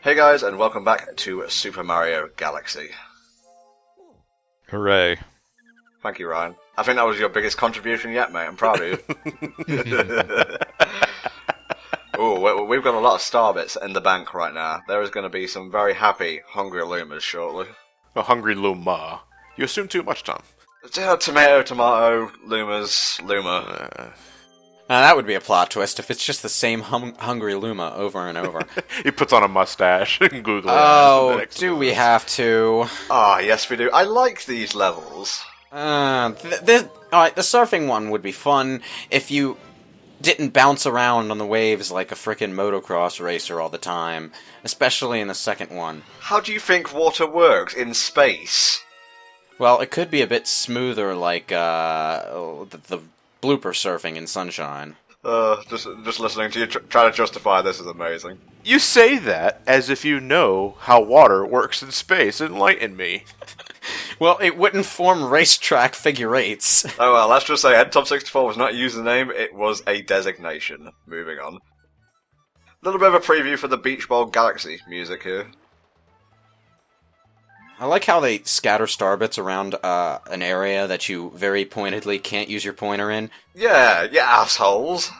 Hey guys, and welcome back to Super Mario Galaxy. Hooray. Thank you, Ryan. I think that was your biggest contribution yet, mate. I'm proud of you. Ooh, we've got a lot of star bits in the bank right now. There is going to be some very happy, hungry Lumas shortly. A hungry Luma. You assume too much, Tom. Tomato, Luma. Now that would be a plot twist if it's just the same hungry Luma over and over. He puts on a mustache and googly eyes. Oh, do we have to? Ah, yes we do. I like these levels. Alright, the surfing one would be fun if you didn't bounce around on the waves like a frickin' motocross racer all the time. Especially in the second one. How do you think water works in space? Well, it could be a bit smoother like, the blooper surfing in Sunshine. Just listening to you try to justify this is amazing. You say that as if you know how water works in space. Enlighten me. Well, it wouldn't form racetrack figure eights. Oh well, let's just say Head Top 64 was not a username, it was a designation. Moving on. A little bit of a preview for the Beach Ball Galaxy music here. I like how they scatter star bits around an area that you very pointedly can't use your pointer in. Yeah, you assholes.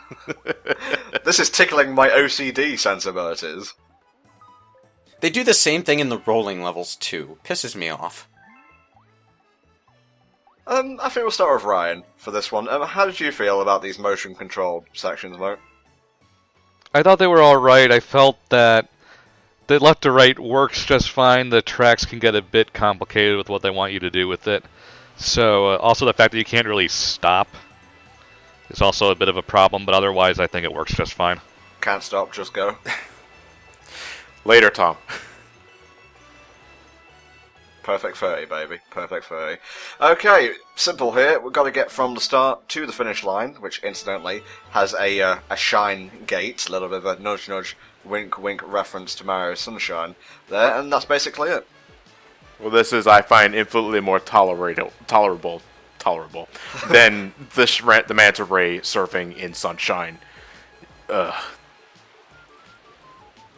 This is tickling my OCD sensibilities. They do the same thing in the rolling levels too. Pisses me off. I think we'll start with Ryan for this one. How did you feel about these motion control sections, mate? I thought they were alright. I felt that the left to right works just fine. The tracks can get a bit complicated with what they want you to do with it. So, also the fact that you can't really stop is also a bit of a problem, but otherwise I think it works just fine. Can't stop, just go. Later, Tom. Perfect 30, baby. Perfect 30. Okay, simple here. We've got to get from the start to the finish line, which incidentally has a shine gate, a little bit of a nudge nudge, wink wink reference to Mario Sunshine there, and that's basically it. Well, this is, I find, infinitely more tolerable than the Manta Ray surfing in Sunshine. Ugh.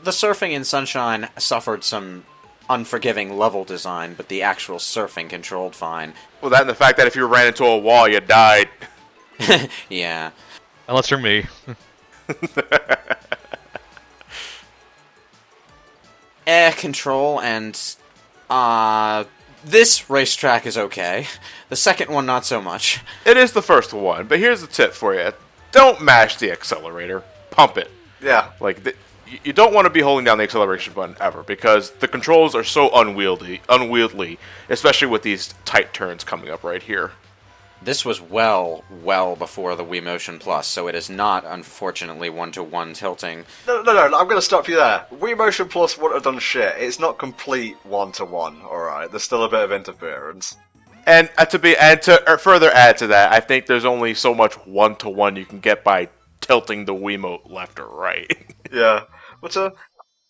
The surfing in Sunshine suffered some unforgiving level design, but the actual surfing controlled fine. Well, that and the fact that if you ran into a wall, you died. Yeah. Unless you're me. Air control and this racetrack is okay. The second one not so much. It is the first one, but here's the tip for you. Don't mash the accelerator. Pump it. Yeah. Like, you don't want to be holding down the acceleration button ever, because the controls are so unwieldy, especially with these tight turns coming up right here. This was well before the Wii Motion Plus, so it is not, unfortunately, one-to-one tilting. No, I'm going to stop you there. Wii Motion Plus wouldn't have done shit. It's not complete one-to-one, alright? There's still a bit of interference. And to further add to that, I think there's only so much one-to-one you can get by tilting the Wiimote left or right. Yeah. But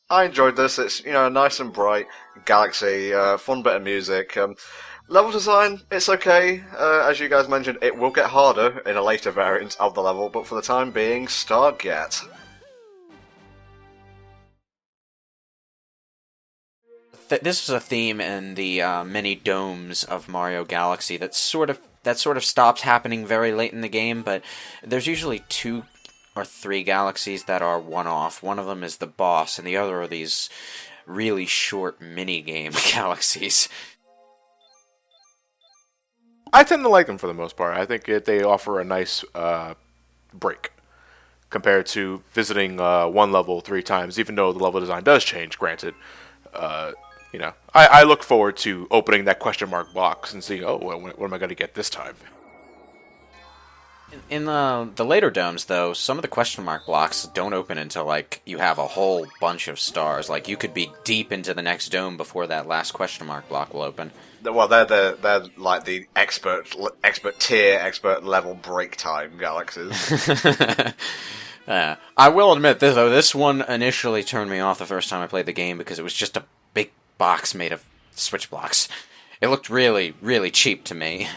I enjoyed this. It's, nice and bright. Galaxy, fun bit of music. Level design, it's okay. As you guys mentioned, it will get harder in a later variant of the level, but for the time being, start get. This is a theme in the many domes of Mario Galaxy that sort of stops happening very late in the game, but there's usually 2 or 3 galaxies that are one-off. One of them is the boss, and the other are these really short mini-game galaxies. I tend to like them for the most part. I think they offer a nice break compared to visiting one level 3 times, even though the level design does change, granted. I look forward to opening that question mark box and seeing, what am I going to get this time? In the later domes, though, some of the question mark blocks don't open until, like, you have a whole bunch of stars. Like, you could be deep into the next dome before that last question mark block will open. Well, they're like the expert tier, expert level break time galaxies. I will admit, this one initially turned me off the first time I played the game because it was just a big box made of switch blocks. It looked really, really cheap to me.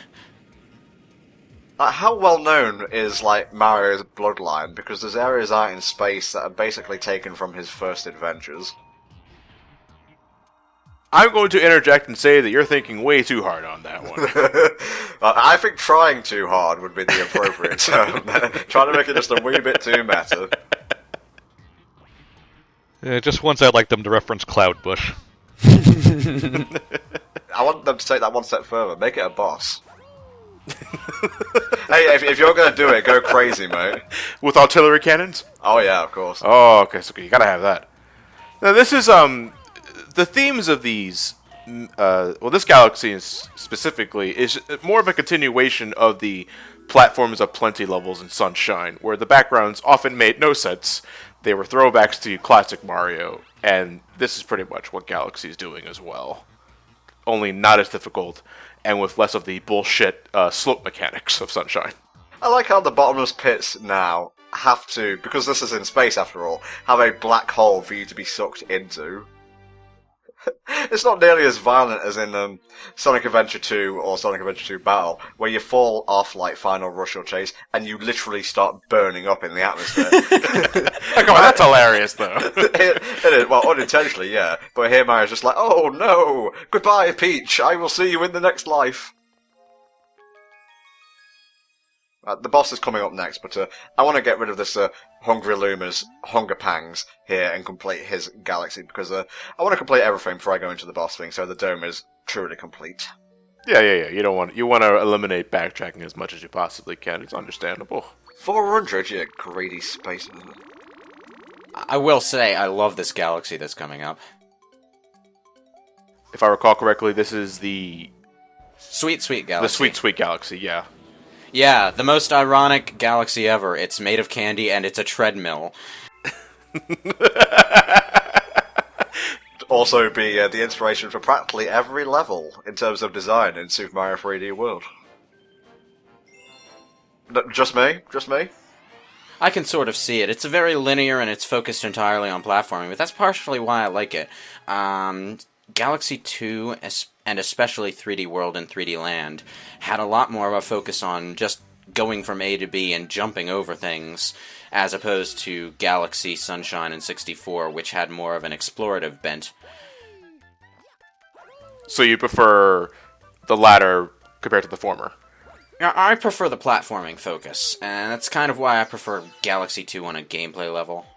How well known is Mario's bloodline? Because there's areas out in space that are basically taken from his first adventures. I'm going to interject and say that you're thinking way too hard on that one. I think trying too hard would be the appropriate term. Trying to make it just a wee bit too meta. Just once I'd like them to reference Cloudbush. I want them to take that one step further. Make it a boss. Hey, if you're going to do it, go crazy, mate. With artillery cannons? Oh, yeah, of course. Oh, okay, so you gotta have that. Now, this is, the themes of these, this galaxy is specifically is more of a continuation of the Platforms of Plenty levels in Sunshine, where the backgrounds often made no sense. They were throwbacks to classic Mario, and this is pretty much what Galaxy is doing as well. Only not as difficult, and with less of the bullshit slope mechanics of Sunshine. I like how the bottomless pits now have to, because this is in space after all, have a black hole for you to be sucked into. It's not nearly as violent as in Sonic Adventure 2 or Sonic Adventure 2 Battle, where you fall off like Final Rush or Chase, and you literally start burning up in the atmosphere. Come on, that's hilarious, though. It is, well, unintentionally, yeah. But here Mario's just like, oh no, goodbye Peach, I will see you in the next life. The boss is coming up next, but I want to get rid of this Hungry Luma's hunger pangs here and complete his galaxy, because I want to complete everything before I go into the boss thing, so the dome is truly complete. Yeah. You want to eliminate backtracking as much as you possibly can. It's understandable. 400, you greedy spaceman. I will say, I love this galaxy that's coming up. If I recall correctly, this is the Sweet Galaxy. The Sweet Galaxy, yeah. Yeah, the most ironic galaxy ever. It's made of candy and it's a treadmill. Also be the inspiration for practically every level in terms of design in Super Mario 3D World. Just me? I can sort of see it. It's very linear and it's focused entirely on platforming, but that's partially why I like it. Galaxy 2, and especially 3D World and 3D Land, had a lot more of a focus on just going from A to B and jumping over things, as opposed to Galaxy, Sunshine, and 64, which had more of an explorative bent. So you prefer the latter compared to the former? I prefer the platforming focus, and that's kind of why I prefer Galaxy 2 on a gameplay level.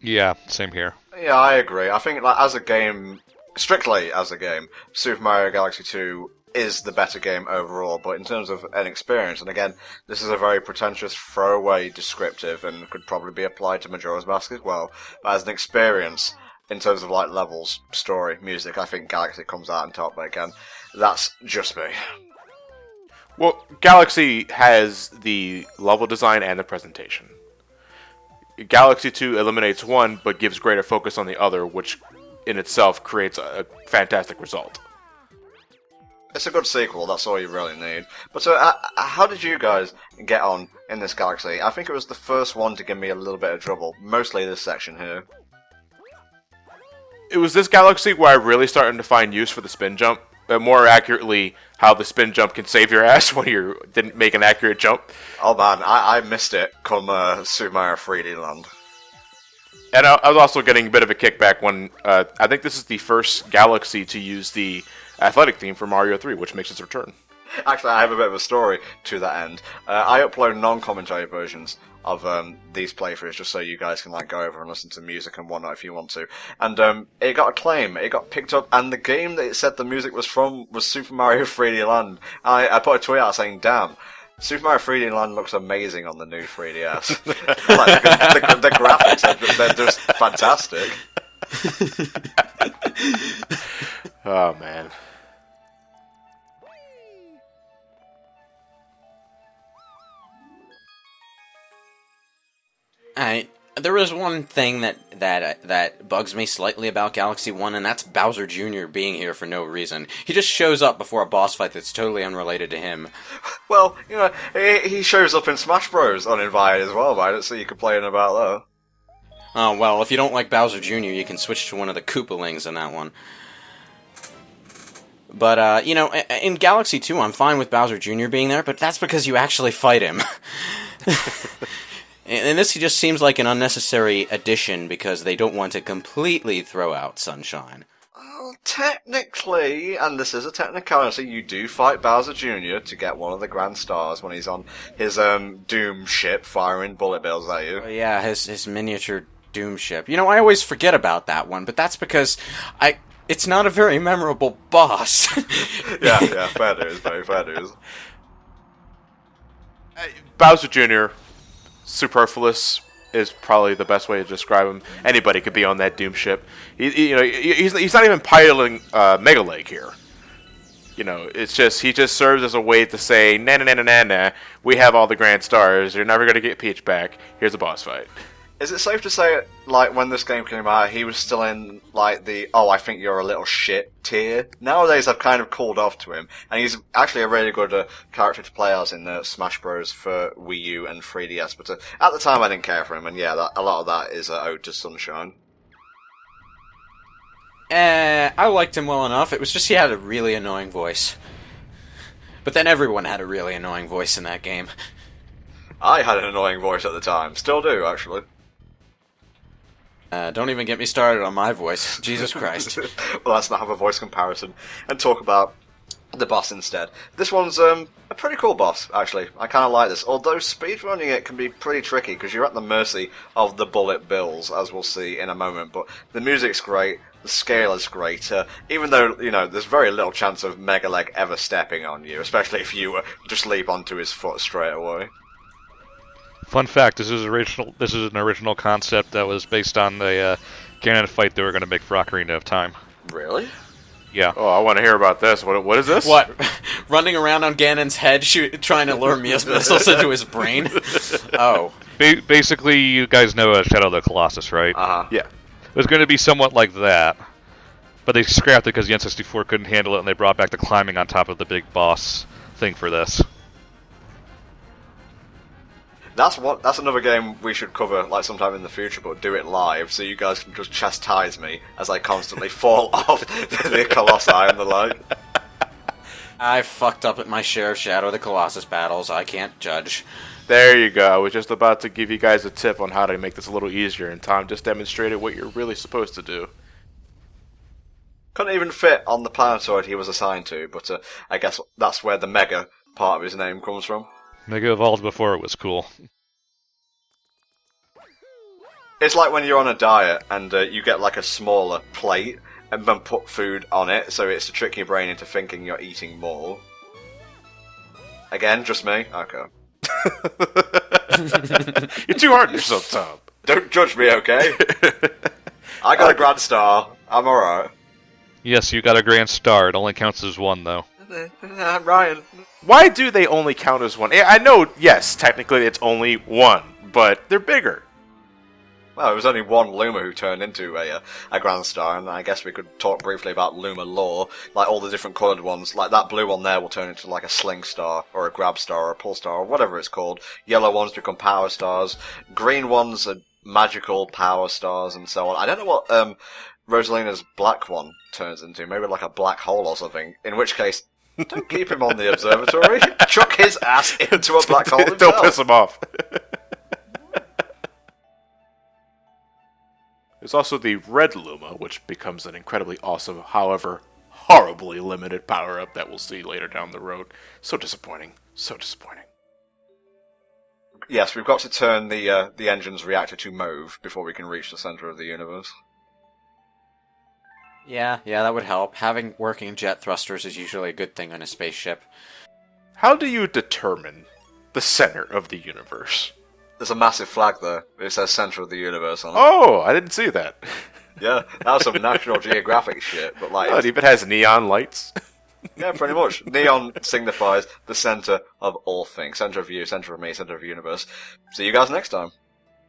Yeah, same here. Yeah, I agree. I think as a game, strictly as a game, Super Mario Galaxy 2 is the better game overall, but in terms of an experience, and again, this is a very pretentious throwaway descriptive and could probably be applied to Majora's Mask as well, but as an experience, in terms of like levels, story, music, I think Galaxy comes out on top, but again, that's just me. Well, Galaxy has the level design and the presentation. Galaxy 2 eliminates one, but gives greater focus on the other, which in itself creates a fantastic result. It's a good sequel, that's all you really need. But how did you guys get on in this galaxy? I think it was the first one to give me a little bit of trouble, mostly this section here. It was this galaxy where I really started to find use for the spin jump. More accurately, how the spin jump can save your ass when you didn't make an accurate jump. Oh man, I missed it come Super Mario 3D Land. And I was also getting a bit of a kickback when I think this is the first galaxy to use the athletic theme for Mario 3, which makes its return. Actually, I have a bit of a story to that end. I upload non-commentary versions of these playthroughs just so you guys can like go over and listen to music and whatnot if you want to. And it got acclaim, it got picked up, and the game that it said the music was from was Super Mario 3D Land. I put a tweet out saying, damn, Super Mario 3D Land looks amazing on the new 3DS. Like, the graphics, they're just fantastic. Oh, man. There is one thing that bugs me slightly about Galaxy 1, and that's Bowser Jr. being here for no reason. He just shows up before a boss fight that's totally unrelated to him. Well, you know, he shows up in Smash Bros. Uninvited as well, but I don't see you complaining about that. Oh, well, if you don't like Bowser Jr., you can switch to one of the Koopalings in that one. But, you know, in Galaxy 2, I'm fine with Bowser Jr. being there, but that's because you actually fight him. And this just seems like an unnecessary addition because they don't want to completely throw out Sunshine. Well, technically, and this is a technicality, you do fight Bowser Jr. to get one of the Grand Stars when he's on his Doom ship firing bullet bills at you. Oh, yeah, his miniature Doom ship. You know, I always forget about that one, but that's because it's not a very memorable boss. yeah, fair dues, very fair dues. Bowser Jr., superfluous is probably the best way to describe him. Anybody could be on that Doom ship. He's not even piloting Megaleg here. You know, it's just he just serves as a way to say, nah, we have all the Grand Stars. You're never gonna get Peach back. Here's a boss fight. Is it safe to say, like, when this game came out, he was still in, like, the, oh, I think you're a little shit tier? Nowadays, I've kind of cooled off to him, and he's actually a really good character to play as in Smash Bros. For Wii U and 3DS, but at the time I didn't care for him, and yeah, a lot of that is owed to Sunshine. I liked him well enough. It was just he had a really annoying voice. But then everyone had a really annoying voice in that game. I had an annoying voice at the time. Still do, actually. Don't even get me started on my voice. Jesus Christ. Well, let's not have a voice comparison and talk about the boss instead. This one's a pretty cool boss, actually. I kind of like this. Although speedrunning it can be pretty tricky because you're at the mercy of the bullet bills, as we'll see in a moment. But the music's great. The scale is great, even though, you know, there's very little chance of Megaleg ever stepping on you, especially if you just leap onto his foot straight away. Fun fact: this is an original concept that was based on the Ganon fight they were going to make for Ocarina of Time. Really? Yeah. Oh, I want to hear about this. What is this? What? Running around on Ganon's head, trying to lure missiles into his brain? Oh. Basically, you guys know Shadow of the Colossus, right? Uh-huh. Yeah. It was going to be somewhat like that, but they scrapped it because the N64 couldn't handle it, and they brought back the climbing on top of the big boss thing for this. That's another game we should cover, like, sometime in the future, but do it live, so you guys can just chastise me as I constantly fall off the Colossi and the like. I fucked up at my share of Shadow of the Colossus battles. I can't judge. There you go. I was just about to give you guys a tip on how to make this a little easier, and Tom just demonstrated what you're really supposed to do. Couldn't even fit on the planetoid he was assigned to, but I guess that's where the Mega part of his name comes from. Mega evolved before it was cool. It's like when you're on a diet and you get like a smaller plate and then put food on it, so it's to trick your brain into thinking you're eating more. Again, just me? Okay. You're too hard on yourself, Tom. Don't judge me, okay? I got a Grand Star. I'm alright. Yes, you got a Grand Star. It only counts as one, though. Ryan. Why do they only count as one? I know, yes, technically it's only one, but they're bigger. Well, it was only one Luma who turned into a Grand Star, and I guess we could talk briefly about Luma lore, like all the different coloured ones. Like that blue one there will turn into like a Sling Star, or a Grab Star, or a Pull Star, or whatever it's called. Yellow ones become Power Stars. Green ones are magical Power Stars, and so on. I don't know what Rosalina's black one turns into. Maybe like a black hole or something. In which case, don't keep him on the observatory. Chuck his ass into a black hole himself. Don't piss him off. There's also the Red Luma, which becomes an incredibly awesome, however, horribly limited power-up that we'll see later down the road. So disappointing. So disappointing. Yes, we've got to turn the engine's reactor to mauve before we can reach the center of the universe. Yeah, that would help. Having working jet thrusters is usually a good thing on a spaceship. How do you determine the center of the universe? There's a massive flag there. It says center of the universe on it. Oh, I didn't see that. Yeah, that was some National Geographic shit, but like... Oh, it even has neon lights. Yeah, pretty much. Neon signifies the center of all things. Center of you, center of me, center of the universe. See you guys next time.